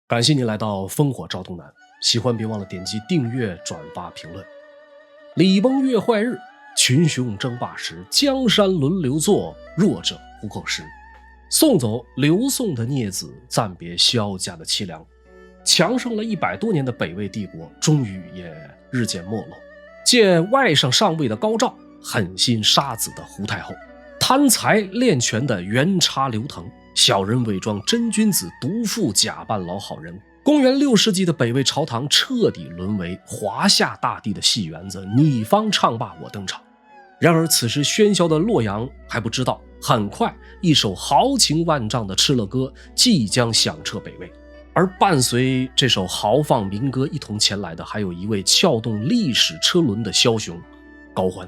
感谢您来到烽火照东南，喜欢别忘了点击订阅、转发、评论。礼崩乐坏日，群雄争霸时，江山轮流坐，弱者虎口食。送走刘宋的孽子，暂别萧家的凄凉。强盛了100多年的北魏帝国，终于也日渐没落。借外甥上位的高照，狠心杀子的胡太后，贪财恋权的元叉刘腾，小人伪装真君子，毒妇假扮老好人。公元6世纪的北魏朝堂彻底沦为华夏大地的戏园子，你方唱罢我登场。然而此时喧嚣的洛阳还不知道，很快一首豪情万丈的敕勒歌即将响彻北魏，而伴随这首豪放民歌一同前来的，还有一位撬动历史车轮的枭雄高欢。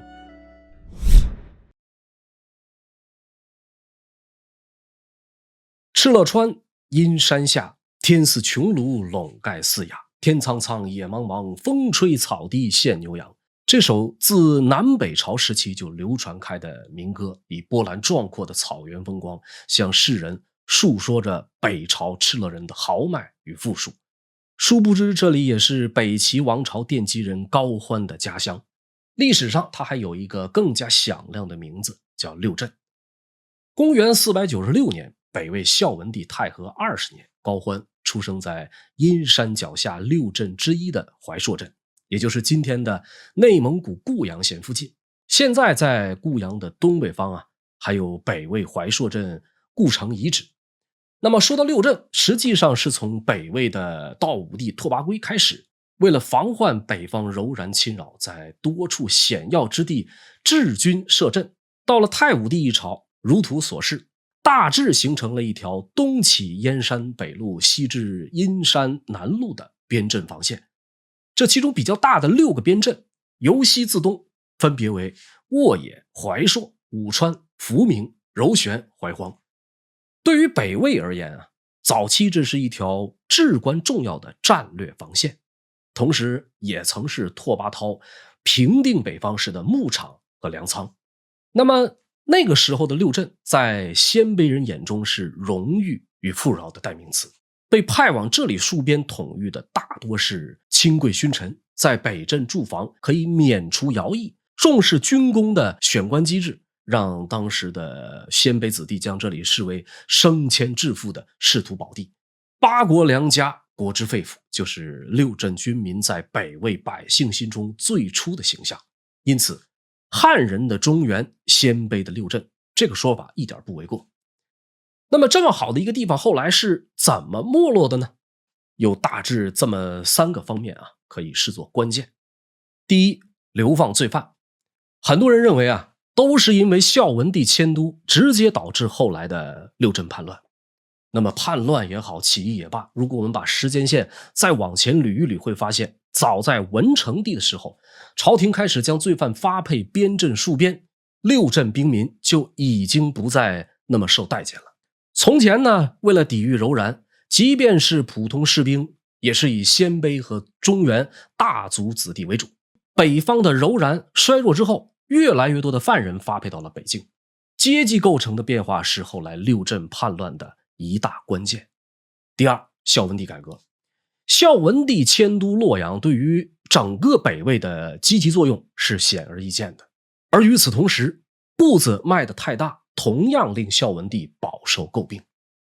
敕勒川，阴山下，天似穹庐，笼盖四野。天苍苍，野茫茫，风吹草低见牛羊。这首自南北朝时期就流传开的民歌，以波澜壮阔的草原风光，向世人述说着北朝敕勒人的豪迈与富庶。殊不知，这里也是北齐王朝奠基人高欢的家乡。历史上，他还有一个更加响亮的名字，叫六镇。公元496年，北魏孝文帝太和20年，高欢出生在阴山脚下六镇之一的怀朔镇，也就是今天的内蒙古固阳县附近。现在在固阳的东北方还有北魏怀朔镇故城遗址。那么说到六镇，实际上是从北魏的道武帝拓跋圭开始，为了防患北方柔然侵扰，在多处险要之地治军设镇。到了太武帝一朝，如图所示，大致形成了一条东起燕山北路，西至阴山南路的边镇防线。这其中比较大的6个边镇，由西自东，分别为沃野、怀朔、武川、福明、柔玄、怀荒。对于北魏而言早期这是一条至关重要的战略防线，同时也曾是拓跋焘平定北方时的牧场和粮仓。那么那个时候的六镇，在鲜卑人眼中是荣誉与富饶的代名词。被派往这里戍边统御的大多是亲贵勋臣，在北镇驻防可以免除徭役，重视军功的选官机制，让当时的鲜卑子弟将这里视为升迁致富的仕途宝地。八国良家，国之肺腑，就是六镇军民在北魏百姓心中最初的形象。因此汉人的中原，鲜卑的六镇，这个说法一点不为过。那么这么好的一个地方，后来是怎么没落的呢？有大致这么3个方面可以视作关键。第一，流放罪犯。很多人认为都是因为孝文帝迁都，直接导致后来的六镇叛乱。那么叛乱也好，起义也罢，如果我们把时间线再往前捋一捋，会发现早在文成帝的时候，朝廷开始将罪犯发配边镇戍边，六镇兵民就已经不再那么受待见了。从前呢，为了抵御柔然，即便是普通士兵，也是以鲜卑和中原大族子弟为主。北方的柔然衰弱之后，越来越多的犯人发配到了北境。阶级构成的变化是后来六镇叛乱的一大关键。第二，孝文帝改革。孝文帝迁都洛阳，对于整个北魏的积极作用是显而易见的。而与此同时，步子迈得太大，同样令孝文帝饱受诟病。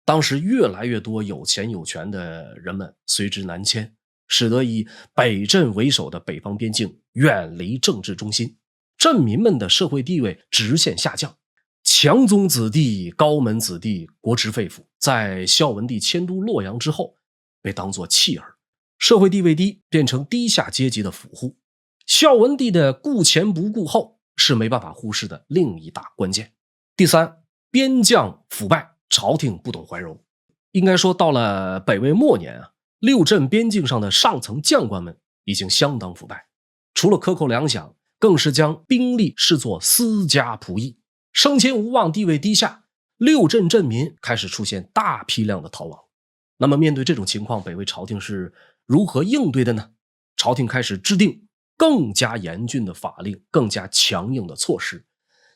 当时越来越多有钱有权的人们随之南迁，使得以北镇为首的北方边境远离政治中心，镇民们的社会地位直线下降。强宗子弟、高门子弟、国之肺腑，在孝文帝迁都洛阳之后被当作弃儿，社会地位低，变成低下阶级的俘户。孝文帝的顾前不顾后是没办法忽视的另一大关键。第三，边将腐败，朝廷不懂怀柔。应该说到了北魏末年六镇边境上的上层将官们已经相当腐败，除了克扣粮饷，更是将兵力视作私家仆役，升迁无望，地位低下，六镇镇民开始出现大批量的逃亡。那么面对这种情况，北魏朝廷是如何应对的呢？朝廷开始制定更加严峻的法令，更加强硬的措施，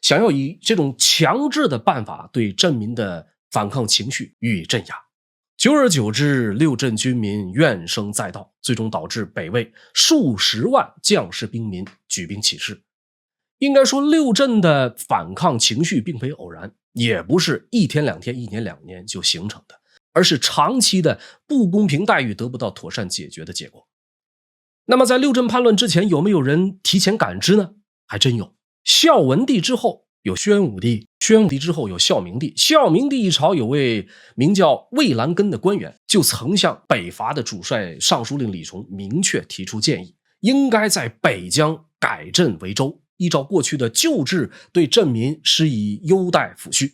想要以这种强制的办法对镇民的反抗情绪予以镇压。久而久之，六镇军民怨声载道，最终导致北魏数十万将士兵民举兵起事。应该说，六镇的反抗情绪并非偶然，也不是一天两天、一年两年就形成的，而是长期的不公平待遇得不到妥善解决的结果。那么在六镇叛乱之前，有没有人提前感知呢？还真有。孝文帝之后有宣武帝，宣武帝之后有孝明帝，孝明帝一朝有位名叫魏兰根的官员，就曾向北伐的主帅尚书令李崇明确提出建议，应该在北疆改镇为州，依照过去的旧制对镇民施以优待抚恤。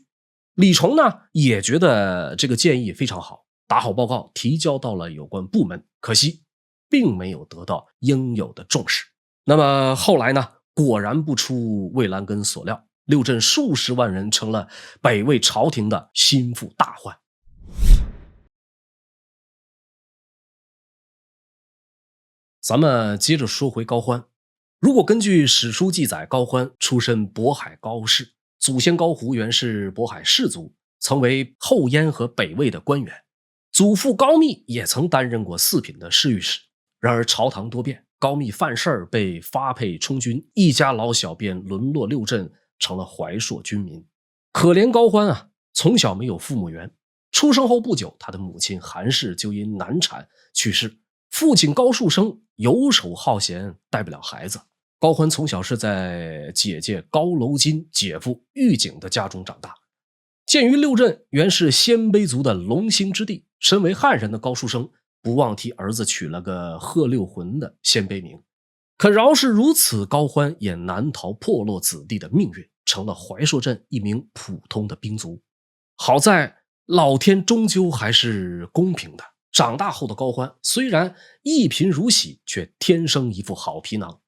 李崇呢也觉得这个建议非常好，打好报告提交到了有关部门，可惜并没有得到应有的重视。那么后来呢，果然不出魏兰根所料，六镇数十万人成了北魏朝廷的心腹大患。咱们接着说回高欢。如果根据史书记载，高欢出身渤海高氏，祖先高胡原是渤海氏族，曾为后燕和北魏的官员，祖父高密也曾担任过四品的侍御史。然而朝堂多变，高密犯事儿被发配充军，一家老小便沦落六镇，成了怀朔军民。可怜高欢啊，从小没有父母缘，出生后不久，他的母亲韩氏就因难产去世，父亲高树生游手好闲，带不了孩子。高欢从小是在姐姐高楼金、姐夫玉景的家中长大。鉴于六镇原是鲜卑族的龙兴之地，身为汉人的高树生不忘替儿子取了个贺六浑的鲜卑名。可饶是如此，高欢也难逃破落子弟的命运，成了怀朔镇一名普通的兵卒。好在老天终究还是公平的，长大后的高欢虽然一贫如洗，却天生一副好皮囊。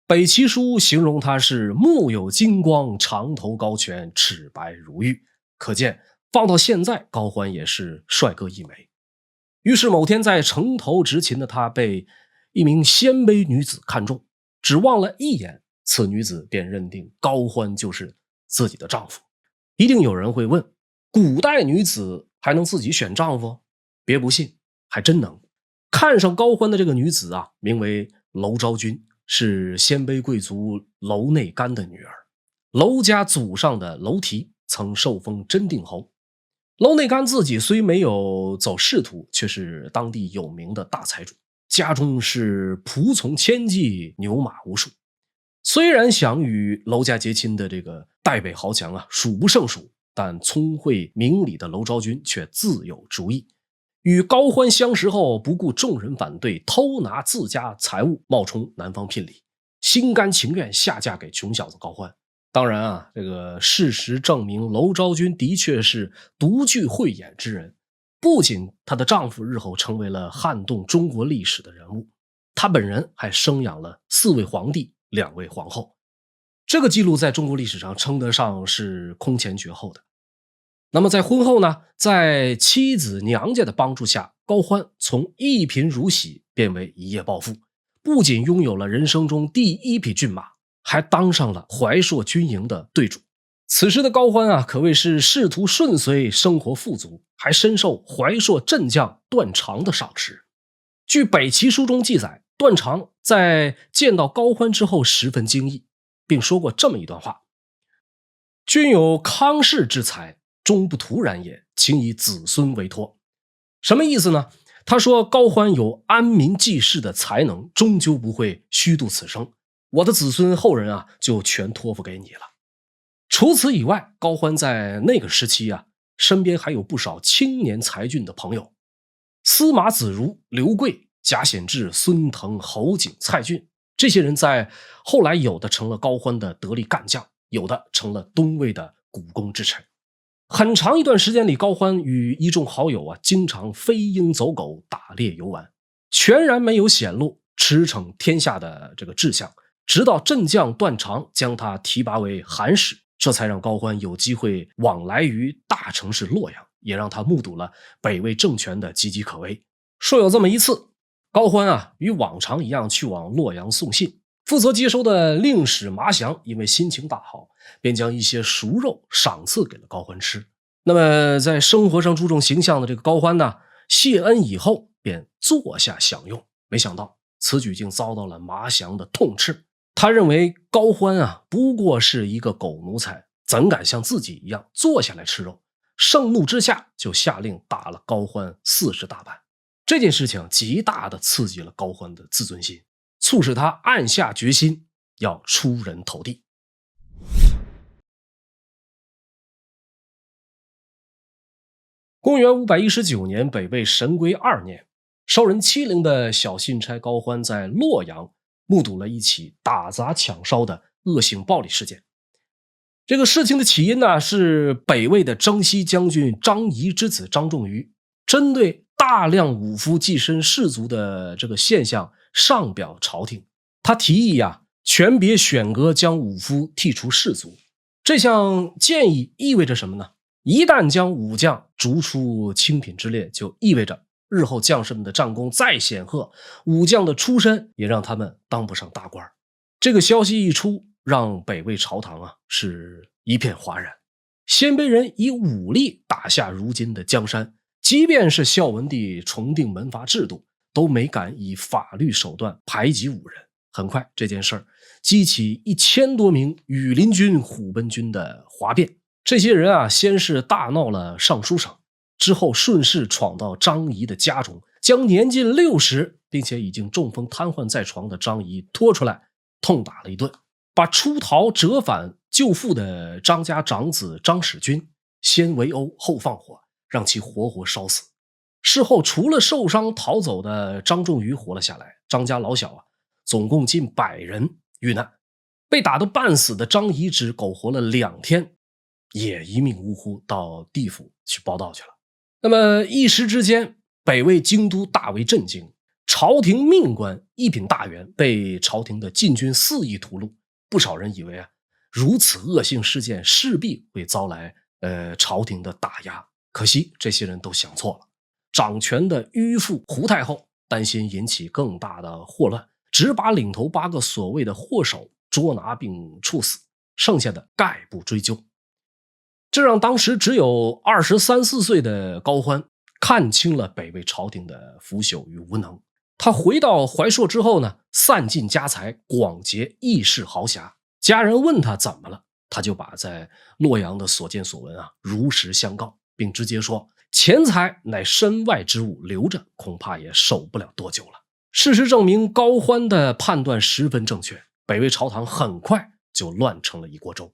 北齐书形容他是目有金光，长头高颧，齿白如玉，可见放到现在，高欢也是帅哥一枚。于是某天在城头执勤的他被一名鲜卑女子看中，只望了一眼，此女子便认定高欢就是自己的丈夫。一定有人会问，古代女子还能自己选丈夫？别不信，还真能。看上高欢的这个女子啊，名为娄昭君，是鲜卑贵族娄内干的女儿。娄家祖上的娄提曾受封真定侯。娄内干自己虽没有走仕途，却是当地有名的大财主，家中是仆从千计，牛马无数。虽然想与娄家结亲的这个代北豪强啊数不胜数，但聪慧明理的娄昭君却自有主意。与高欢相识后，不顾众人反对，偷拿自家财物，冒充男方聘礼，心甘情愿下嫁给穷小子高欢。当然啊，这个事实证明，娄昭君的确是独具慧眼之人。不仅她的丈夫日后成为了撼动中国历史的人物，她本人还生养了4位皇帝、2位皇后。这个记录在中国历史上称得上是空前绝后的。那么在婚后呢，在妻子娘家的帮助下，高欢从一贫如洗变为一夜暴富，不仅拥有了人生中第1匹骏马，还当上了怀朔军营的队主。此时的高欢啊，可谓是仕途顺遂，生活富足，还深受怀朔镇将段长的赏识。据北齐书中记载，段长在见到高欢之后十分惊异，并说过这么一段话：君有康氏之才，终不徒然也，请以子孙为托。什么意思呢？他说高欢有安民济世的才能，终究不会虚度此生，我的子孙后人啊，就全托付给你了。除此以外，高欢在那个时期啊，身边还有不少青年才俊的朋友，司马子如、刘贵、贾显志、孙腾、侯景、蔡骏，这些人在后来有的成了高欢的得力干将，有的成了东魏的股肱之臣。很长一段时间里，高欢与一众好友啊，经常飞鹰走狗，打猎游玩，全然没有显露驰骋天下的这个志向。直到镇将段长将他提拔为韩使，这才让高欢有机会往来于大城市洛阳，也让他目睹了北魏政权的岌岌可危。说有这么一次，高欢啊与往常一样去往洛阳送信，负责接收的令史麻祥因为心情大好，便将一些熟肉赏赐给了高欢吃。那么在生活上注重形象的这个高欢呢，谢恩以后，便坐下享用。没想到此举竟遭到了马祥的痛斥。他认为高欢啊不过是一个狗奴才，怎敢像自己一样坐下来吃肉？盛怒之下，就下令打了高欢40大板。这件事情极大地刺激了高欢的自尊心，促使他暗下决心要出人头地。公元519年，北魏神龟2年，受人欺凌的小信差高欢在洛阳目睹了一起打砸抢烧的恶性暴力事件。这个事情的起因呢，是北魏的征西将军张仪之子张仲瑜针对大量武夫跻身士族的这个现象上表朝廷。他提议权别选阁，将武夫剔除士族。这项建议意味着什么呢？一旦将武将逐出清品之列，就意味着日后将士们的战功再显赫，武将的出身也让他们当不上大官。这个消息一出，让北魏朝堂是一片哗然。鲜卑人以武力打下如今的江山，即便是孝文帝重定门阀制度，都没敢以法律手段排挤武人。很快这件事儿激起1000多名羽林军、虎贲军的哗变。这些人先是大闹了尚书省，之后顺势闯到张仪的家中，将年近60并且已经中风瘫痪在床的张仪拖出来痛打了一顿，把出逃折返救父的张家长子张使君先围殴后放火，让其活活烧死。事后除了受伤逃走的张仲瑜活了下来，张家老小总共近100人遇难。被打得半死的张仪只苟活了2天，也一命呜呼到地府去报道去了。那么一时之间，北魏京都大为震惊，朝廷命官一品大员被朝廷的禁军肆意屠戮。不少人以为如此恶性事件势必会遭来朝廷的打压，可惜这些人都想错了。掌权的迂父胡太后担心引起更大的祸乱，只把领头8个所谓的祸首捉拿并处死，剩下的概不追究。这让当时只有23、24岁的高欢看清了北魏朝廷的腐朽与无能。他回到怀朔之后呢，散尽家财，广结义士豪侠。家人问他怎么了，他就把在洛阳的所见所闻如实相告，并直接说钱财乃身外之物，留着恐怕也守不了多久了。事实证明高欢的判断十分正确，北魏朝堂很快就乱成了一锅粥。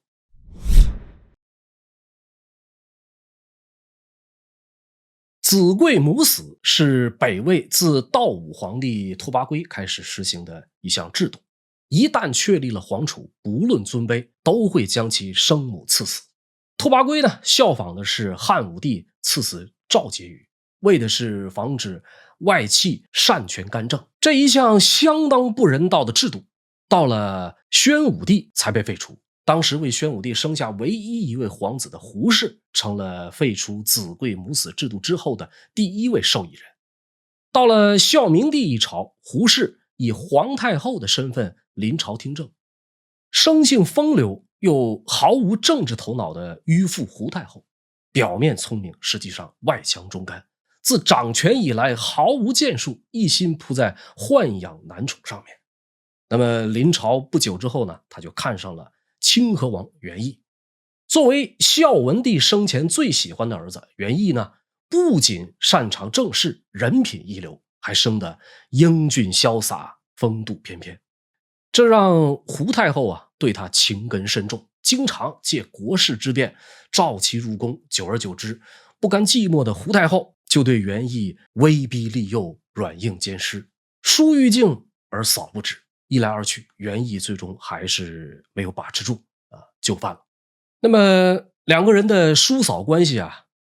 子贵母死是北魏自道武皇帝拓跋圭开始实行的一项制度，一旦确立了皇储，不论尊卑，都会将其生母赐死。拓跋圭呢，效仿的是汉武帝赐死赵婕妤，为的是防止外戚擅权干政。这一项相当不人道的制度，到了宣武帝才被废除。当时为宣武帝生下唯一一位皇子的胡氏，成了废除子贵母死制度之后的第1位受益人。到了孝明帝一朝，胡氏以皇太后的身份临朝听政。生性风流又毫无政治头脑的迂父胡太后，表面聪明，实际上外强中干，自掌权以来毫无建树，一心扑在豢养男宠上面。那么临朝不久之后呢，他就看上了清河王元义。作为孝文帝生前最喜欢的儿子，元义呢，不仅擅长政事，人品一流，还生得英俊潇洒，风度翩翩。这让胡太后对他情根深重，经常借国事之便召其入宫。久而久之，不甘寂寞的胡太后就对元义威逼利诱，软硬兼施，疏于敬而扫不止。一来二去，元义最终还是没有把持住就范了。那么两个人的叔嫂关系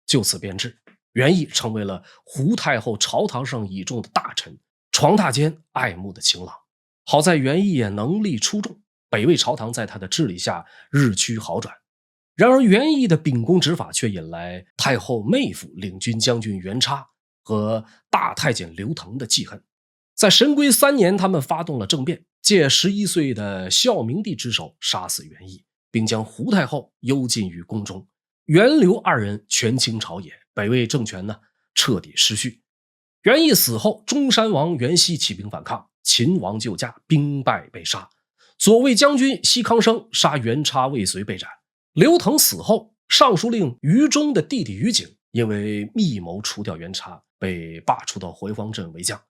就此变质。元义成为了胡太后朝堂上倚重的大臣，床榻间爱慕的情郎。好在元义也能力出众，北魏朝堂在他的治理下日趋好转。然而元义的秉公执法却引来太后妹夫领军将军袁叉和大太监刘腾的记恨。在神龟3年，他们发动了政变，借11岁的孝明帝之手杀死元义，并将胡太后幽禁于宫中。袁刘2人权倾朝野，北魏政权呢彻底失序。袁毅死后，中山王袁熙起兵反抗，秦王救驾，兵败被杀。左卫将军西康生杀袁叉未遂被斩。刘腾死后，尚书令于忠的弟弟于景因为密谋除掉袁叉，被罢黜到怀荒镇为将。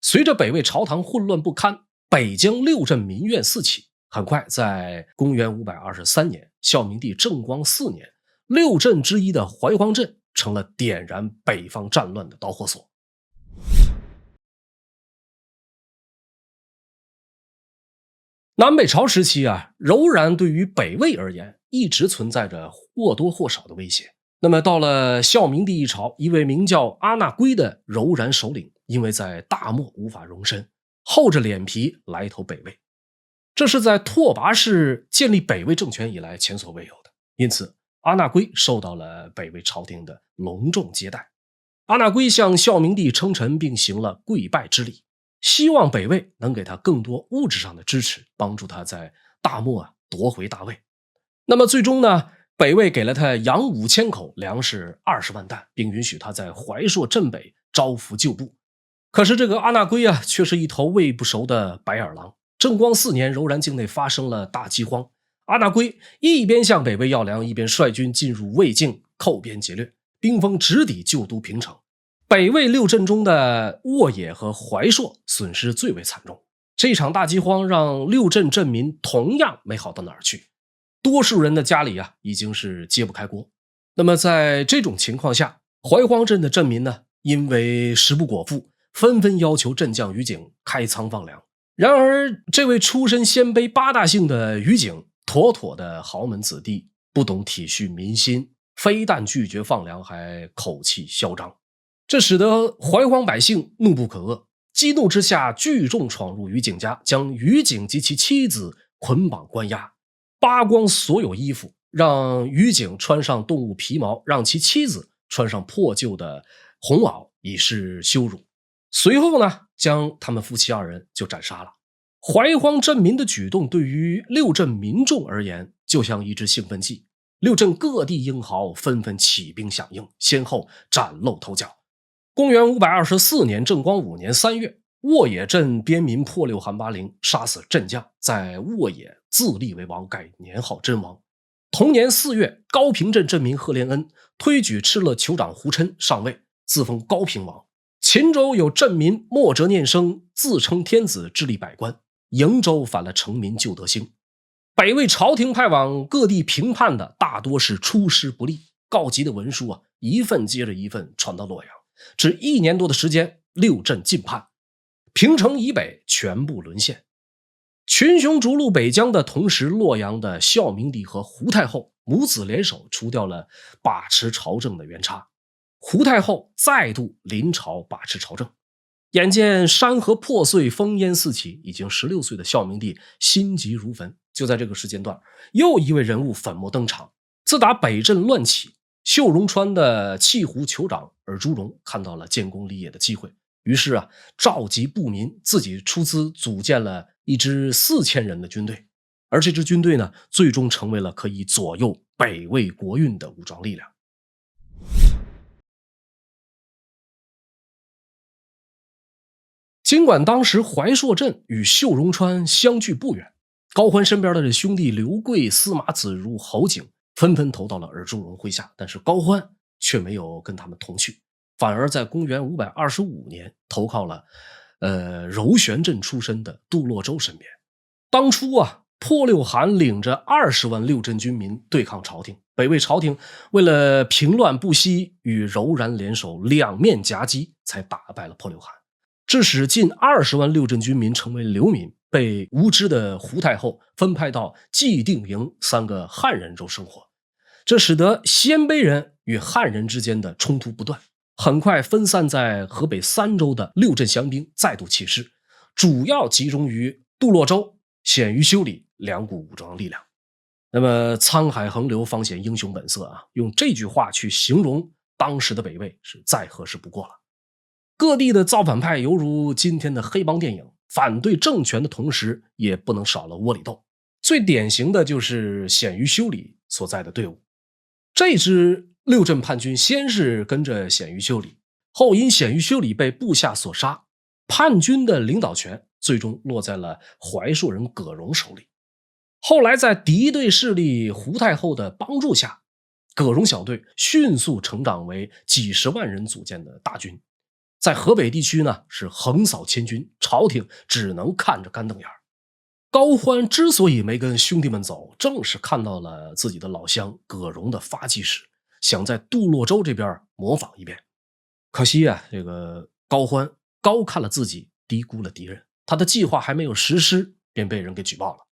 随着北魏朝堂混乱不堪，北疆六镇民怨四起。很快，在公元523年，孝明帝正光4年，六镇之一的怀荒镇成了点燃北方战乱的导火索。南北朝时期柔然对于北魏而言一直存在着或多或少的威胁。那么到了孝明帝一朝，一位名叫阿那圭的柔然首领，因为在大漠无法容身，厚着脸皮来投北魏。这是在拓跋氏建立北魏政权以来前所未有的，因此阿那圭受到了北魏朝廷的隆重接待。阿那圭向孝明帝称臣，并行了跪拜之礼，希望北魏能给他更多物质上的支持，帮助他在大漠夺回大位。那么最终呢，北魏给了他羊5000口，粮食20万担，并允许他在怀朔镇北招抚旧部。可是这个阿那圭却是一头喂不熟的白眼狼。正光4年，柔然境内发生了大饥荒，阿那圭一边向北魏要粮，一边率军进入魏境，寇边劫掠，兵锋直抵旧都平城。北魏六镇中的沃野和怀朔损失最为惨重。这场大饥荒让六镇镇民同样没好到哪儿去，多数人的家里已经是揭不开锅。那么在这种情况下，怀荒镇的镇民呢，因为食不果腹，纷纷要求镇将于景开仓放粮。然而这位出身鲜卑八大姓的于景，妥妥的豪门子弟，不懂体恤民心，非但拒绝放粮，还口气嚣张。这使得怀荒百姓怒不可遏，激怒之下聚众闯入于景家，将于景及其妻子捆绑关押，扒光所有衣服，让于景穿上动物皮毛，让其妻子穿上破旧的红袄，以示羞辱。随后呢，将他们夫妻2人就斩杀了。怀荒镇民的举动对于六镇民众而言就像一支兴奋剂，六镇各地英豪纷纷起兵响应，先后崭露头角。公元524年正光5年3月，沃野镇边民破六韩八陵，杀死镇将，在沃野自立为王，改年号真王。同年4月，高平镇镇民贺连恩推举敕勒酋长胡琛上位，自封高平王。秦州有镇民莫哲念生自称天子，治理百官。瀛州反了成民救德兴。北魏朝廷派往各地平叛的大多是出师不利，告急的文书一份接着一份传到洛阳，只1年多的时间，六镇尽叛，平城以北全部沦陷。群雄逐鹿北疆的同时，洛阳的孝明帝和胡太后母子联手除掉了把持朝政的袁叉。胡太后再度临朝把持朝政，眼见山河破碎，烽烟四起，已经16岁的孝明帝心急如焚。就在这个时间段，又一位人物粉墨登场。自打北镇乱起，秀容川的契胡酋长尔朱荣看到了建功立业的机会，于是召集部民，自己出资组建了一支4000人的军队。而这支军队呢，最终成为了可以左右北魏国运的武装力量。尽管当时怀朔镇与秀容川相距不远，高欢身边的兄弟刘贵、司马子如、侯景纷纷投到了尔朱荣麾下，但是高欢却没有跟他们同去，反而在公元525年投靠了柔玄镇出身的杜洛周身边。当初破六韩领着20万六镇军民对抗朝廷，北魏朝廷为了平乱不惜与柔然联手，两面夹击，才打败了破六韩，致使近20万六镇军民成为流民，被无知的胡太后分派到既定营3个汉人州生活。这使得鲜卑人与汉人之间的冲突不断，很快分散在河北3州的六镇降兵再度起事，主要集中于杜洛州、鲜于修理2股武装力量。那么沧海横流，方显英雄本色用这句话去形容当时的北魏是再合适不过了。各地的造反派犹如今天的黑帮电影，反对政权的同时也不能少了窝里斗。最典型的就是鲜于修理所在的队伍。这支六镇叛军先是跟着鲜于修理，后因险于修理被部下所杀，叛军的领导权最终落在了怀朔人葛荣手里。后来在敌对势力胡太后的帮助下，葛荣小队迅速成长为几十万人组建的大军，在河北地区呢是横扫千军，朝廷只能看着干瞪眼。高欢之所以没跟兄弟们走，正是看到了自己的老乡葛荣的发迹史，想在杜洛州这边模仿一遍。可惜啊，这个高欢高看了自己，低估了敌人，他的计划还没有实施，便被人给举报了。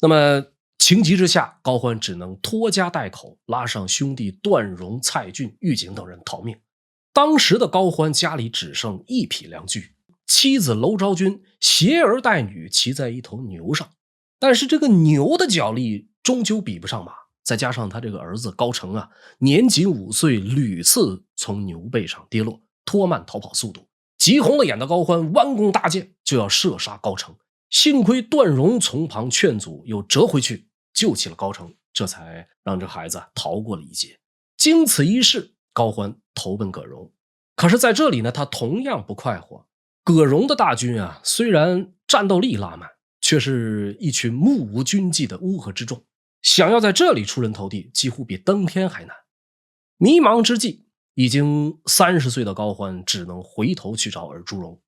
那么情急之下，高欢只能拖家带口，拉上兄弟段荣、蔡俊、狱警等人逃命。当时的高欢家里只剩一匹良驹，妻子娄昭君携儿带女骑在一头牛上，但是这个牛的脚力终究比不上马，再加上他这个儿子高成啊，年仅5岁，屡次从牛背上跌落，拖慢逃跑速度。急红了眼的高欢弯弓搭箭就要射杀高成，幸亏段荣从旁劝阻，又折回去救起了高成，这才让这孩子逃过了一劫。经此一事，高欢投奔葛荣。可是在这里呢，他同样不快活。葛荣的大军啊，虽然战斗力拉满，却是一群目无军纪的乌合之众，想要在这里出人头地，几乎比登天还难。迷茫之际，已经30岁的高欢只能回头去找尔朱荣。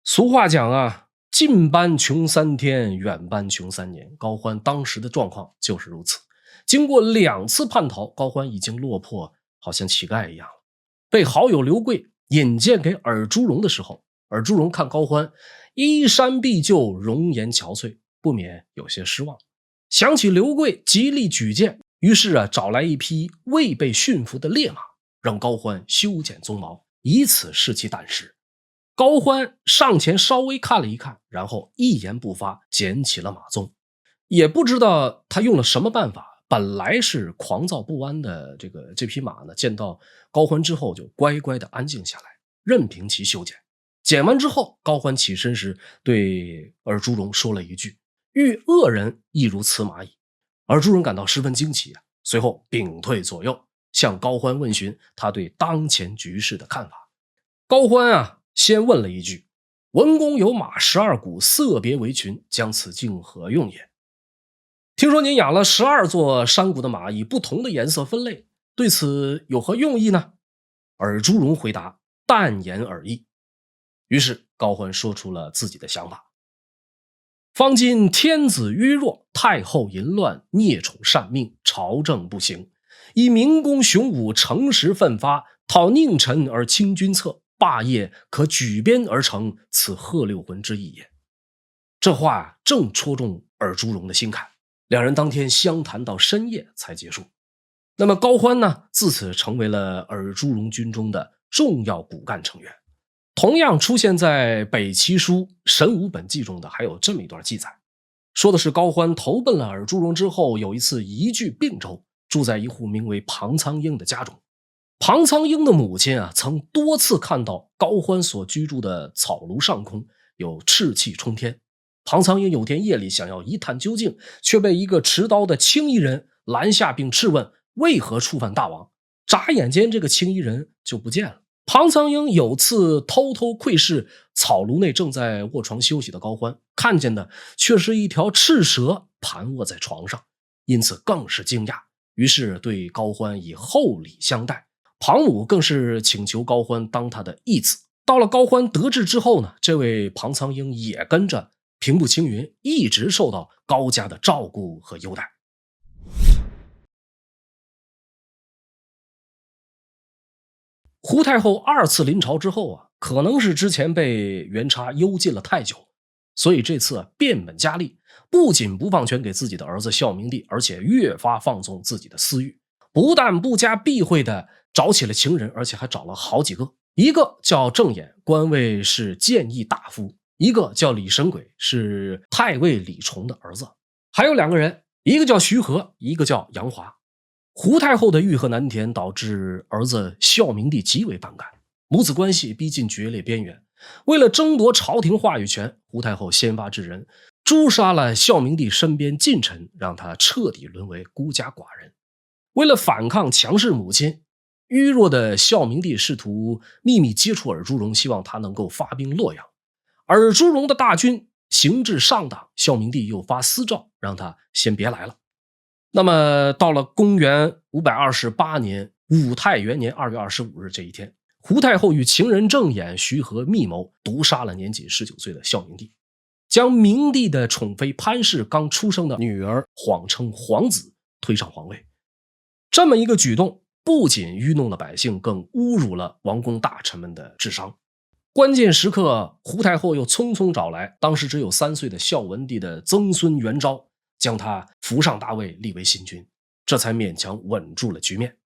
俗话讲啊，近班穷3天，远班穷3年。高欢当时的状况就是如此。经过2次叛逃，高欢已经落魄，好像乞丐一样了。被好友刘贵引荐给尔朱荣的时候，尔朱荣看高欢衣衫敝旧，容颜憔悴，不免有些失望。想起刘贵极力举荐，于是找来一匹未被驯服的烈马，让高欢修剪鬃毛，以此试其胆识。高欢上前稍微看了一看，然后一言不发，捡起了马鬃。也不知道他用了什么办法，本来是狂躁不安的这匹马呢，见到高欢之后就乖乖的安静下来，任凭其修剪。剪完之后，高欢起身时对尔朱荣说了一句：“遇恶人亦如此马矣。”尔朱荣感到十分惊奇啊，随后屏退左右，向高欢问询他对当前局势的看法。高欢先问了一句：“文公有马12股，色别为群，将此竟何用也？”听说您养了12座山谷的马，以不同的颜色分类，对此有何用意呢？尔朱荣回答：“但言而已。”于是高欢说出了自己的想法：“方今天子愚弱，太后淫乱，孽宠擅命，朝政不行。以明公雄武，诚实奋发，讨佞臣而轻君侧，霸业可举鞭而成，此贺六魂之意也。”这话正戳中尔朱荣的心坎，两人当天相谈到深夜才结束。那么高欢呢，自此成为了尔朱荣军中的重要骨干成员。同样出现在北齐书《神武本纪》中的还有这么一段记载，说的是高欢投奔了尔朱荣之后，有一次移居并州，住在一户名为庞苍鹰的家中。庞苍鹰的母亲曾多次看到高欢所居住的草庐上空有赤气冲天。庞苍鹰有天夜里想要一探究竟，却被一个持刀的青衣人拦下，并质问为何触犯大王。眨眼间，这个青衣人就不见了。庞苍鹰有次偷偷窥视草庐内正在卧床休息的高欢，看见的却是一条赤蛇盘卧在床上，因此更是惊讶，于是对高欢以厚礼相待。庞母更是请求高欢当他的义子。到了高欢得志之后呢，这位庞苍鹰也跟着平步青云，一直受到高家的照顾和优待。胡太后2次临朝之后可能是之前被元叉幽禁了太久，所以这次变本加厉，不仅不放权给自己的儿子孝明帝，而且越发放纵自己的私欲，不但不加避讳的找起了情人，而且还找了好几个。一个叫郑衍，官位是谏议大夫；一个叫李神鬼，是太尉李崇的儿子；还有2个人，一个叫徐和，一个叫杨华。胡太后的欲壑难填，导致儿子孝明帝极为反感，母子关系逼近决裂边缘。为了争夺朝廷话语权，胡太后先发制人，诛杀了孝明帝身边近臣，让他彻底沦为孤家寡人。为了反抗强势母亲，纡弱的孝明帝试图秘密接触尔朱荣，希望他能够发兵洛阳。尔朱荣的大军行至上党，孝明帝又发私诏让他先别来了。那么到了公元528年武泰元年2月25日这一天，胡太后与情人郑俨、徐和密谋毒杀了年仅19岁的孝明帝，将明帝的宠妃潘氏刚出生的女儿谎称皇子推上皇位。这么一个举动不仅愚弄了百姓，更侮辱了王公大臣们的智商。关键时刻，胡太后又匆匆找来当时只有3岁的孝文帝的曾孙元昭，将他扶上大位，立为新君，这才勉强稳住了局面。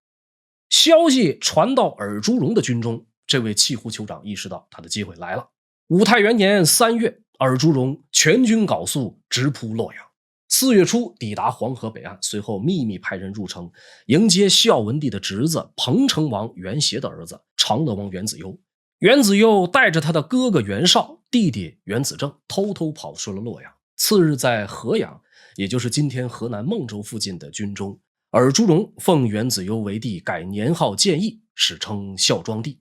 消息传到尔朱荣的军中，这位契胡酋长意识到他的机会来了。武泰元年3月，尔朱荣全军缟素直扑洛阳。4月初抵达黄河北岸，随后秘密派人入城迎接孝文帝的侄子彭城王元协的儿子长乐王元子攸。元子攸带着他的哥哥元绍、弟弟元子正偷偷跑出了洛阳。次日在河阳，也就是今天河南孟州附近的军中，尔朱荣奉元子攸为帝，改年号建义，史称孝庄帝。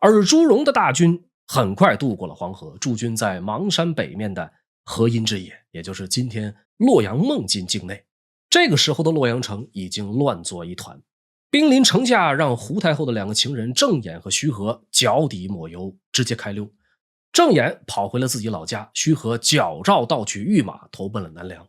尔朱荣的大军很快渡过了黄河，驻军在邙山北面的河阴之野，也就是今天洛阳孟津境内。这个时候的洛阳城已经乱作一团，兵临城下，让胡太后的2个情人郑俨和徐和脚底抹油，直接开溜。郑俨跑回了自己老家，徐和矫诏盗取御马，投奔了南梁。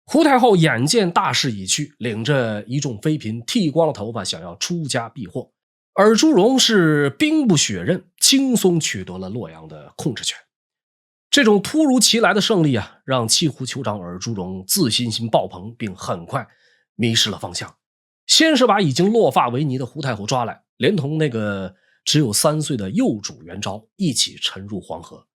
胡太后眼见大势已去，领着一众妃嫔剃光了头发，想要出家避祸。尔朱荣是兵不血刃，轻松取得了洛阳的控制权。这种突如其来的胜利啊，让契胡酋长尔朱荣自信心爆棚，并很快迷失了方向。先是把已经落发为尼的胡太后抓来，连同那个只有3岁的幼主元昭一起沉入黄河。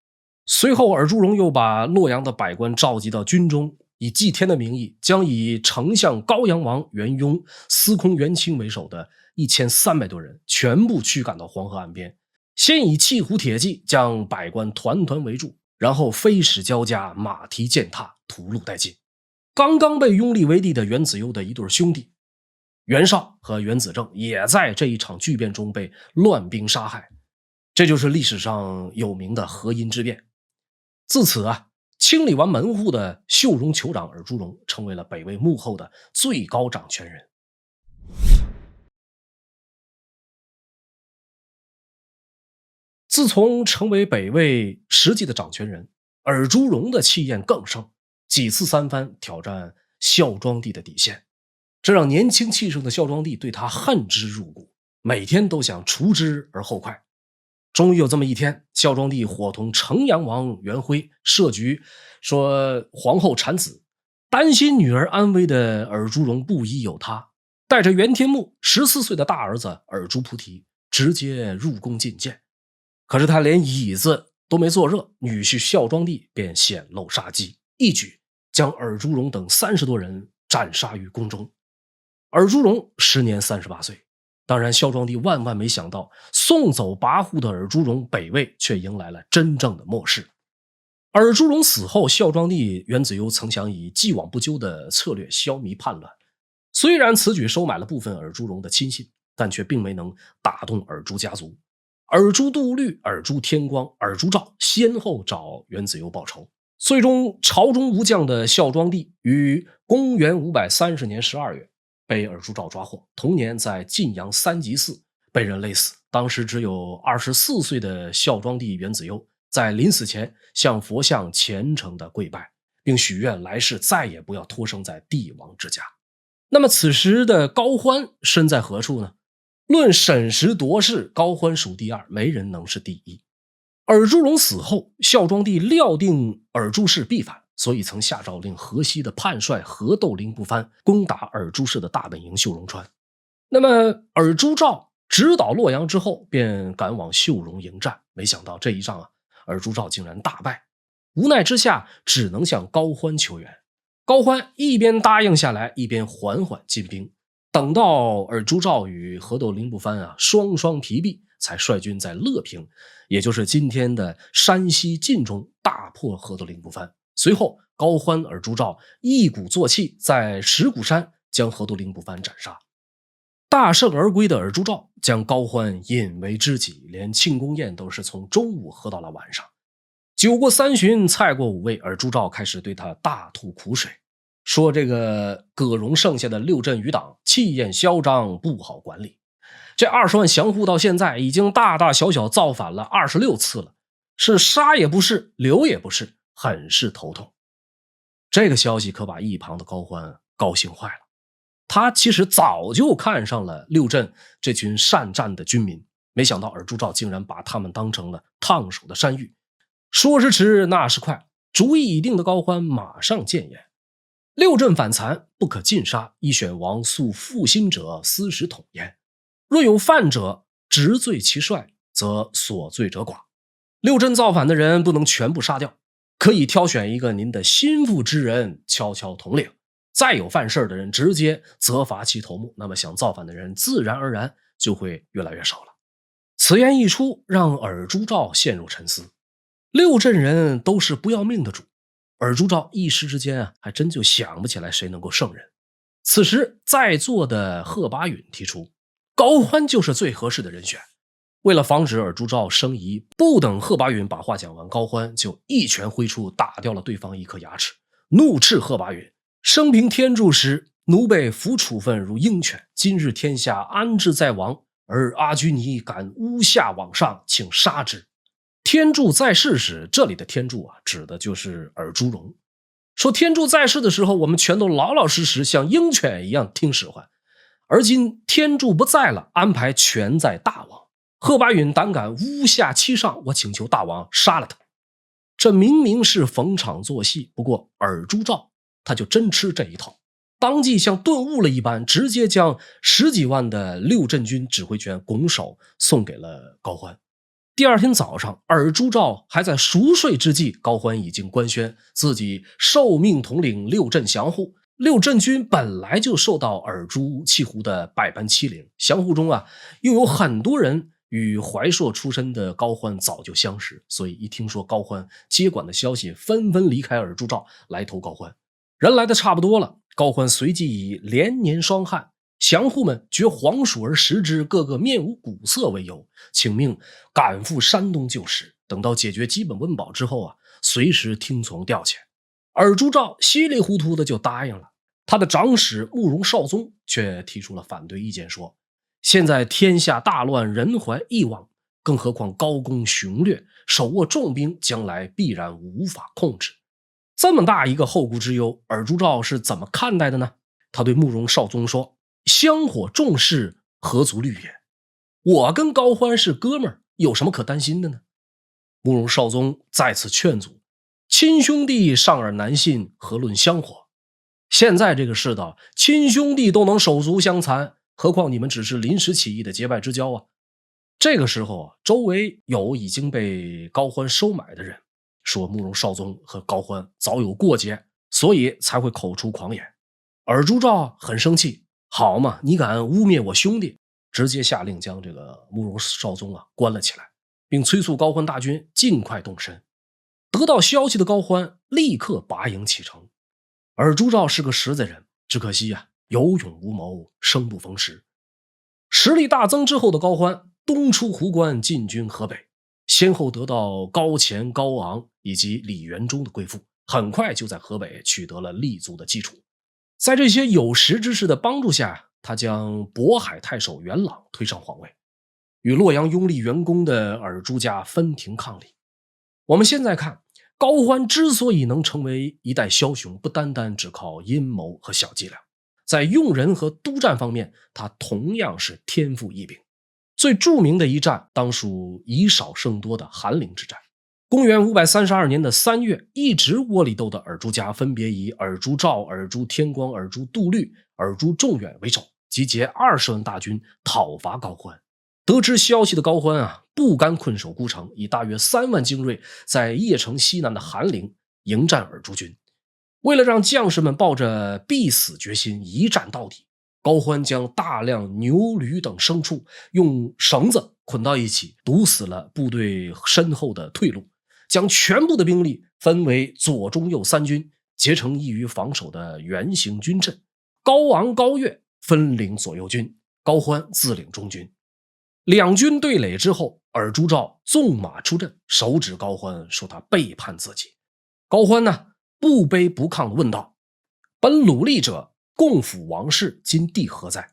随后尔朱荣又把洛阳的百官召集到军中，以祭天的名义，将以丞相高阳王元雍、司空元清为首的1300多人全部驱赶到黄河岸边，先以契胡铁骑将百官团团围住，然后飞矢交加，马蹄践踏，屠戮殆尽。刚刚被拥立为帝的元子攸的一对兄弟袁绍和袁子正也在这一场巨变中被乱兵杀害，这就是历史上有名的河阴之变。自此啊，清理完门户的秀容酋长尔朱荣成为了北魏幕后的最高掌权人。自从成为北魏实际的掌权人，尔朱荣的气焰更盛，几次3番挑战孝庄帝的底线，这让年轻气盛的孝庄帝对他恨之入骨，每天都想除之而后快。终于有这么一天，孝庄帝伙同城阳王元辉设局，说皇后产子，担心女儿安危的尔朱荣不疑有他，带着元天穆14岁的大儿子尔朱菩提直接入宫觐见。可是他连椅子都没坐热，女婿孝庄帝便显露杀机，一举将尔朱荣等30多人斩杀于宫中。尔朱荣时年38岁。当然孝庄帝万万没想到，送走跋扈的尔朱荣，北魏却迎来了真正的末世。尔朱荣死后，孝庄帝元子攸曾想以既往不咎的策略消弭叛乱，虽然此举收买了部分尔朱荣的亲信，但却并没能打动尔朱家族。尔朱度律、尔朱天光、尔朱兆先后找元子攸报仇，最终朝中无将的孝庄帝于公元530年12月被尔朱兆抓获，同年在晋阳3吉寺被人勒死。当时只有24岁的孝庄帝元子攸在临死前向佛像虔诚地跪拜，并许愿来世再也不要托生在帝王之家。那么此时的高欢身在何处呢？论审时度势，高欢属第2，没人能是第1。尔朱荣死后，孝庄帝料定尔朱氏必反，所以曾下诏令河西的叛帅河窦灵不藩攻打尔朱氏的大本营秀容川。那么尔朱兆直捣洛阳之后，便赶往秀容迎战，没想到这一仗啊，尔朱兆竟然大败，无奈之下只能向高欢求援。高欢一边答应下来，一边缓缓进兵。等到尔朱兆与河窦灵不藩双双疲弊，才率军在乐平，也就是今天的山西晋中大破河窦灵不藩。随后高欢、尔朱兆一鼓作气，在石鼓山将河窦灵不藩斩杀。大胜而归的尔朱兆将高欢引为知己，连庆功宴都是从中午喝到了晚上。酒过三巡，菜过五味，尔朱兆开始对他大吐苦水，说这个葛荣剩下的六镇余党气焰嚣张，不好管理。这20万降户到现在已经大大小小造反了26次了，是杀也不是，留也不是，很是头痛。这个消息可把一旁的高欢高兴坏了。他其实早就看上了六镇这群善战的军民，没想到尔朱兆竟然把他们当成了烫手的山芋。说时迟，那时快，主意已定的高欢马上谏言：六镇反残，不可尽杀，依选王素负心者，私使统焉。若有犯者，直罪其帅，则所罪者寡。六镇造反的人不能全部杀掉，可以挑选一个您的心腹之人悄悄统领，再有犯事的人直接责罚其头目，那么想造反的人自然而然就会越来越少了。此言一出，让尔朱兆陷入沉思。六镇人都是不要命的主，尔朱兆一时之间还真就想不起来谁能够胜任。此时在座的贺拔允提出，高欢就是最合适的人选。为了防止尔朱兆生疑，不等贺拔允把话讲完，高欢就一拳挥出，打掉了对方一颗牙齿，怒斥贺拔允：生平天柱时，奴被服处分如鹰犬，今日天下安置在王，而阿居尼敢诬下往上，请杀之。天柱在世时，这里的天柱指的就是尔朱荣。说天柱在世的时候，我们全都老老实实像鹰犬一样听使唤，而今天柱不在了，安排全在大王。贺拔允胆敢诬下欺上，我请求大王杀了他。这明明是逢场作戏，不过尔朱兆他就真吃这一套，当即像顿悟了一般，直接将10几万的六镇军指挥权拱手送给了高欢。第二天早上，尔朱兆还在熟睡之际，高欢已经官宣自己受命统领六镇降户。六镇军本来就受到尔朱契胡的百般欺凌，降户中又有很多人与怀朔出身的高欢早就相识，所以一听说高欢接管的消息，纷纷离开尔朱兆来投高欢。人来的差不多了，高欢随即以连年霜旱，降户们觉黄鼠而食之，个个面无骨色为由，请命赶赴山东就食，等到解决基本温饱之后随时听从调遣。尔朱兆稀里糊涂的就答应了。他的长史慕容绍宗却提出了反对意见，说现在天下大乱，人怀异忘，更何况高公雄略，手握重兵，将来必然无法控制。这么大一个后顾之忧，尔朱兆是怎么看待的呢？他对慕容绍宗说：香火重视，何足虑也？我跟高欢是哥们儿，有什么可担心的呢？慕容绍宗再次劝阻：亲兄弟尚尔难信，何论香火？现在这个世道，亲兄弟都能手足相残，何况你们只是临时起义的结拜之交这个时候周围有已经被高欢收买的人，说慕容绍宗和高欢早有过节，所以才会口出狂言。尔朱兆很生气，好嘛，你敢污蔑我兄弟，直接下令将这个慕容绍宗关了起来，并催促高欢大军尽快动身。得到消息的高欢立刻拔营启程。尔朱兆是个实在人，只可惜有勇无谋，生不逢时。实力大增之后的高欢东出壶关，进军河北，先后得到高乾、高昂以及李元忠的归附，很快就在河北取得了立足的基础。在这些有识之士的帮助下，他将渤海太守元朗推上皇位，与洛阳拥立元功的尔朱家分庭抗礼。我们现在看，高欢之所以能成为一代枭雄，不单单只靠阴谋和小伎俩，在用人和督战方面，他同样是天赋异禀。最著名的一战当属以少胜多的韩陵之战。公元532年的3月，一直窝里斗的尔朱家分别以尔朱兆、尔朱天光、尔朱杜律、尔朱仲远为首，集结20万大军讨伐高欢。得知消息的高欢不甘困守孤城，以大约3万精锐在邺城西南的韩陵迎战尔朱军。为了让将士们抱着必死决心一战到底，高欢将大量牛驴等牲畜用绳子捆到一起，堵死了部队身后的退路，将全部的兵力分为左中右3军，结成易于防守的圆形军阵。高昂、高岳分领左右军，高欢自领中军。两军对垒之后，尔朱兆纵马出阵，手指高欢说他背叛自己。高欢呢，不卑不亢地问道：本鲁立者，共辅王室，今地何在？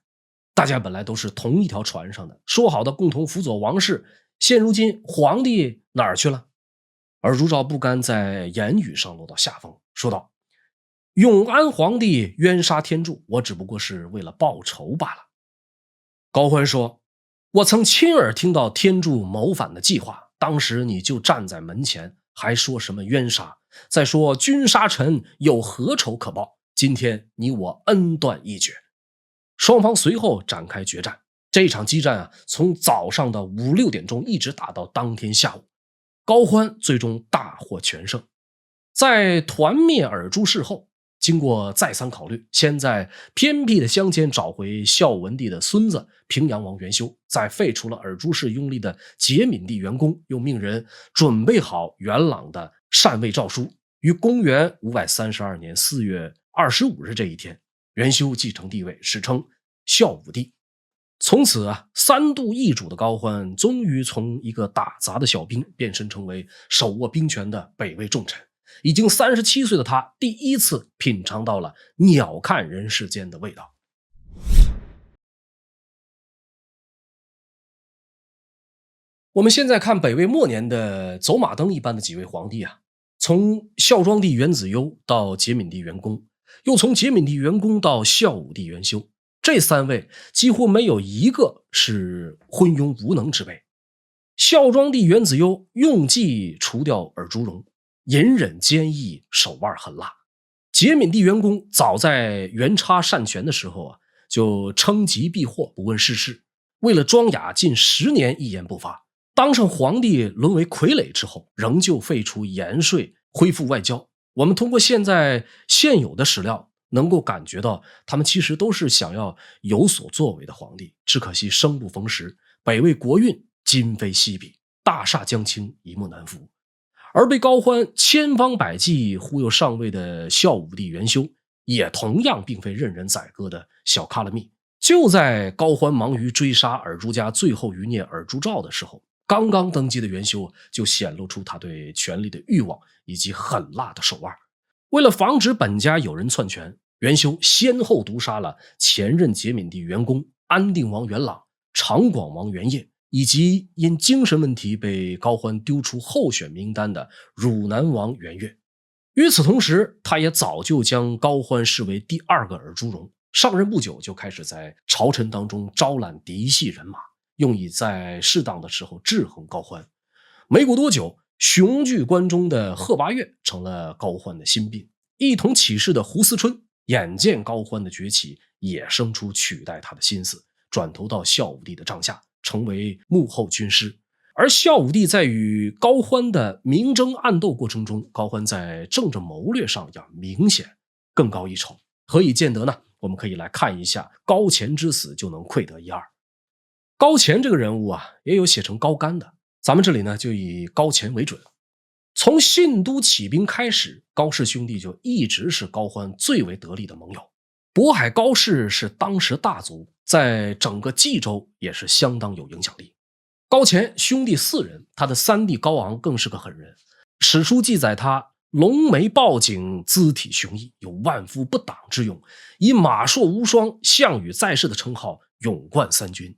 大家本来都是同一条船上的，说好的共同辅佐王室，现如今皇帝哪儿去了？尔朱兆不甘在言语上落到下风，说道：永安皇帝冤杀天柱，我只不过是为了报仇罢了。高欢说：我曾亲耳听到天柱谋反的计划，当时你就站在门前，还说什么冤杀？再说君杀臣，有何仇可报？今天你我恩断义绝。双方随后展开决战，这场激战从早上的5、6点钟一直打到当天下午。高欢最终大获全胜。在团灭尔朱氏后，经过再三考虑，先在偏僻的乡间找回孝武文帝的孙子平阳王元修，再废除了尔朱氏拥立的节闵帝元恭，又命人准备好元朗的禅位诏书。于公元532年4月25日这一天，元修继承帝位，史称孝武帝。从此3度易主的高欢，终于从一个打杂的小兵变身成为手握兵权的北魏重臣。已经37岁的他，第一次品尝到了鸟瞰人世间的味道。我们现在看北魏末年的走马灯一般的几位皇帝从孝庄帝元子攸到节闵帝元恭，又从节闵帝元恭到孝武帝元修，这3位几乎没有一个是昏庸无能之辈。孝庄帝元子攸用计除掉尔朱荣，隐忍坚毅，手腕很辣。节闵帝元恭早在元叉擅权的时候就称疾避祸，不问世事，为了庄雅近10年一言不发。当上皇帝沦为傀儡之后，仍旧废除盐税，恢复外交。我们通过现有的史料能够感觉到，他们其实都是想要有所作为的皇帝，只可惜生不逢时，北魏国运今非昔比，大厦将倾，一木难扶。而被高欢千方百计忽悠上位的孝武帝元修，也同样并非任人宰割的小卡拉密。就在高欢忙于追杀尔朱家最后余孽尔朱兆的时候，刚刚登基的元修就显露出他对权力的欲望以及狠辣的手腕。为了防止本家有人篡权，元修先后毒杀了前任节闵帝元恭、安定王元朗、长广王元业，以及因精神问题被高欢丢出候选名单的汝南王元悦。与此同时，他也早就将高欢视为第2个尔朱荣，上任不久就开始在朝臣当中招揽嫡系人马，用以在适当的时候制衡高欢。没过多久，雄踞关中的贺拔岳成了高欢的心病，一同起事的胡思春眼见高欢的崛起，也生出取代他的心思，转投到孝武帝的帐下，成为幕后军师。而孝武帝在与高欢的明争暗斗过程中，高欢在政治谋略上要明显更高一筹。何以见得呢？我们可以来看一下高乾之死，就能窥得一二。高乾这个人物也有写成高干的，咱们这里呢就以高乾为准。从信都起兵开始，高氏兄弟就一直是高欢最为得力的盟友。渤海高氏是当时大族，在整个冀州也是相当有影响力。高乾兄弟4人，他的3弟高昂更是个狠人。史书记载他龙眉豹颈，姿体雄毅，有万夫不挡之勇，以马硕无双、项羽在世的称号勇冠3军。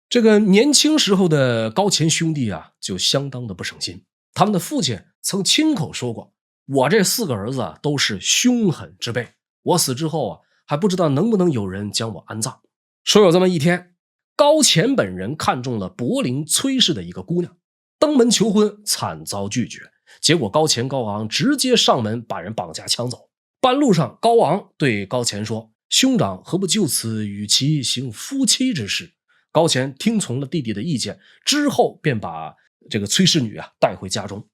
这个年轻时候的高乾兄弟就相当的不省心。他们的父亲曾亲口说过，我这4个儿子都是凶狠之辈，我死之后还不知道能不能有人将我安葬。说有这么一天，高乾本人看中了柏林崔氏的一个姑娘，登门求婚，惨遭拒绝。结果高乾高昂直接上门把人绑架抢走。半路上，高昂对高乾说，兄长何不就此与其行夫妻之事？高乾听从了弟弟的意见，之后便把这个崔氏女带回家中。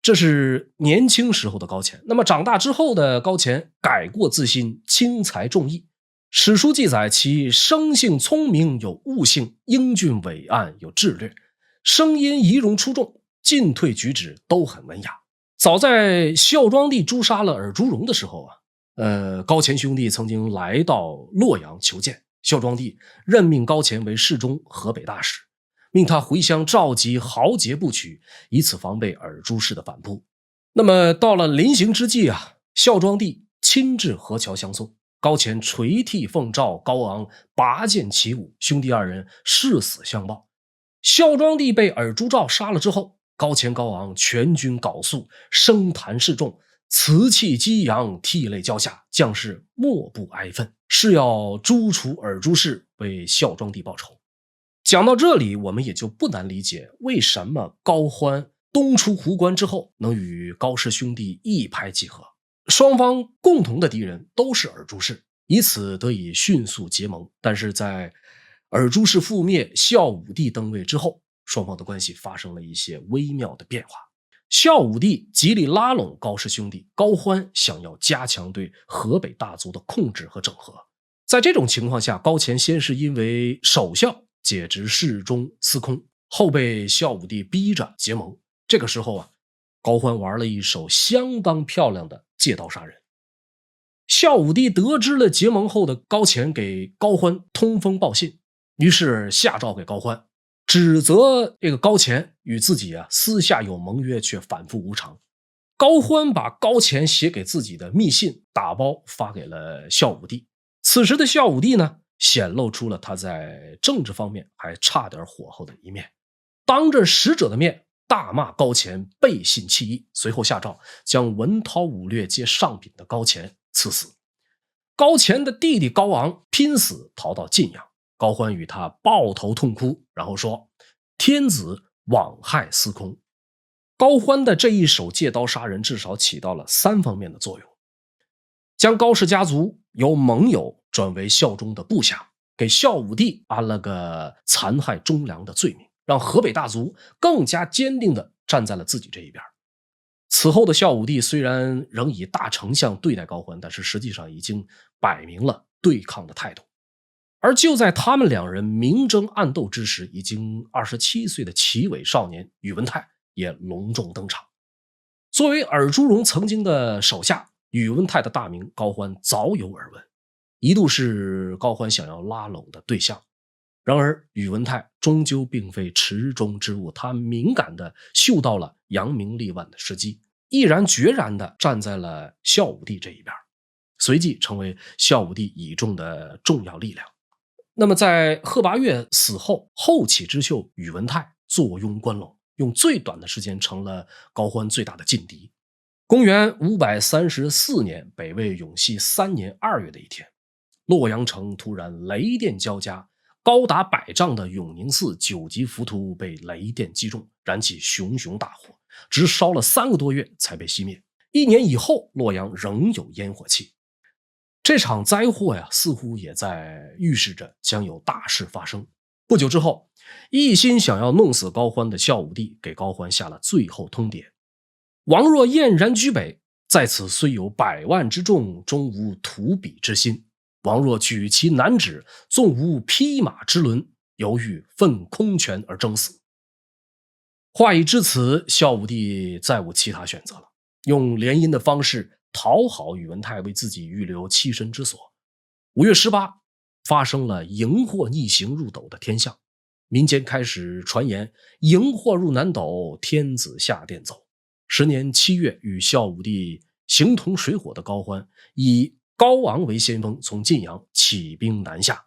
这是年轻时候的高乾。那么长大之后的高乾改过自新，轻财重义。史书记载其生性聪明，有悟性，英俊伟岸，有智略，声音仪容出众，进退举止都很文雅。早在孝庄帝诛杀了尔朱荣的时候高乾兄弟曾经来到洛阳求见，孝庄帝任命高乾为侍中、河北大使，命他回乡召集豪杰部曲，以此防备尔朱氏的反扑。那么到了临行之际啊，孝庄帝亲至河桥相送，高乾垂涕奉诏，高昂拔剑起舞，兄弟二人誓死相报。孝庄帝被尔朱兆杀了之后，高乾高昂全军缟素，声谈示众，瓷器激扬，涕泪交下，将士莫不哀愤，是要诛除尔朱氏，为孝庄帝报仇。讲到这里，我们也就不难理解为什么高欢东出壶关之后能与高氏兄弟一拍即合，双方共同的敌人都是尔朱氏，以此得以迅速结盟。但是在尔朱氏覆灭，孝武帝登位之后，双方的关系发生了一些微妙的变化。孝武帝极力拉拢高氏兄弟，高欢想要加强对河北大族的控制和整合。在这种情况下，高乾先是因为守孝解职侍中司空，后被孝武帝逼着结盟。这个时候啊，高欢玩了一手相当漂亮的借刀杀人。孝武帝得知了结盟后的高乾给高欢通风报信，于是下诏给高欢，指责这个高乾与自己私下有盟约，却反复无常。高欢把高乾写给自己的密信打包发给了孝武帝。此时的孝武帝呢，显露出了他在政治方面还差点火候的一面，当着使者的面大骂高乾背信弃义，随后下诏将文韬武略皆上品的高乾赐死。高乾的弟弟高昂拼死逃到晋阳，高欢与他抱头痛哭，然后说：天子枉害司空。高欢的这一手借刀杀人至少起到了3方面的作用，将高氏家族由盟友转为效忠的部下，给孝武帝安了个残害忠良的罪名，让河北大族更加坚定地站在了自己这一边。此后的孝武帝虽然仍以大丞相对待高欢，但是实际上已经摆明了对抗的态度。而就在他们两人明争暗斗之时，已经27岁的奇伟少年宇文泰也隆重登场。作为尔朱荣曾经的手下，宇文泰的大名高欢早有耳闻，一度是高欢想要拉拢的对象。然而宇文泰终究并非池中之物，他敏感地嗅到了扬名立万的时机，毅然决然地站在了孝武帝这一边，随即成为孝武帝倚重的重要力量。那么在贺拔岳死后，后起之秀宇文泰坐拥关陇，用最短的时间成了高欢最大的劲敌。公元534年，北魏永熙3年2月的一天，洛阳城突然雷电交加，高达100丈的永宁寺9级浮屠被雷电击中，燃起熊熊大火，直烧了3个多月才被熄灭。1年以后，洛阳仍有烟火气。这场灾祸似乎也在预示着将有大事发生。不久之后，一心想要弄死高欢的孝武帝给高欢下了最后通牒：王若燕然居北，在此虽有100万之众，终无图彼之心。王若举其难止，纵无匹马之伦，犹豫奋空拳而争死。话已至此，孝武帝再无其他选择了，用联姻的方式讨好宇文泰，为自己预留栖身之所。5月18发生了荧惑逆行入斗的天象，民间开始传言荧惑入南斗，天子下殿走。时年7月，与孝武帝形同水火的高欢以高昂为先锋，从晋阳起兵南下。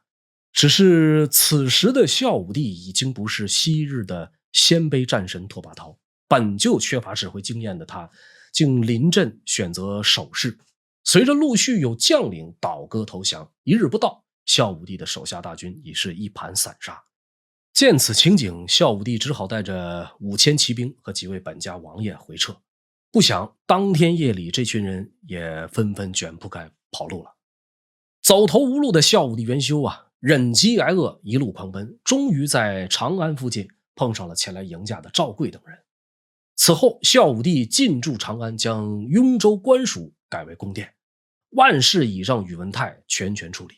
只是此时的孝武帝已经不是昔日的鲜卑战神拓跋焘，本就缺乏指挥经验的他竟临阵选择守势。随着陆续有将领倒戈投降，一日不到，孝武帝的手下大军已是一盘散沙。见此情景，孝武帝只好带着5000骑兵和几位本家王爷回撤。不想当天夜里，这群人也纷纷卷铺盖跑路了。走投无路的孝武帝元修忍饥挨饿，一路狂奔，终于在长安附近碰上了前来迎驾的赵贵等人。此后，孝武帝进驻长安，将雍州官署改为宫殿，万事已让宇文泰全权处理。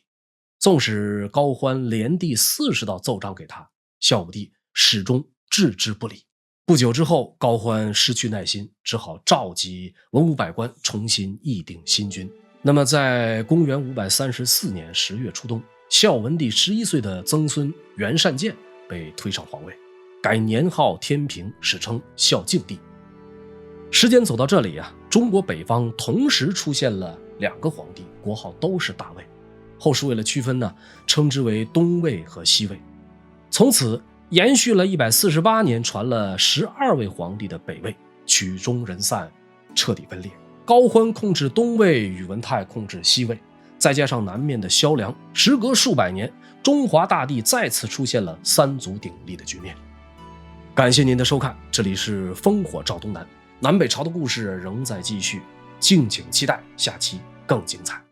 纵使高欢连递40道奏章给他，孝武帝始终置之不理。不久之后，高欢失去耐心，只好召集文武百官重新议定新君。那么在公元534年10月初冬，孝文帝11岁的曾孙元善见被推上皇位，改年号天平，史称孝敬帝。时间走到这里中国北方同时出现了2个皇帝，国号都是大魏。后世为了区分称之为东魏和西魏。从此延续了148年，传了12位皇帝的北魏曲终人散，彻底分裂。高欢控制东魏，宇文泰控制西魏，再加上南面的萧梁，时隔数百年，中华大地再次出现了3足鼎立的局面。感谢您的收看，这里是烽火照东南，南北朝的故事仍在继续，敬请期待下期更精彩。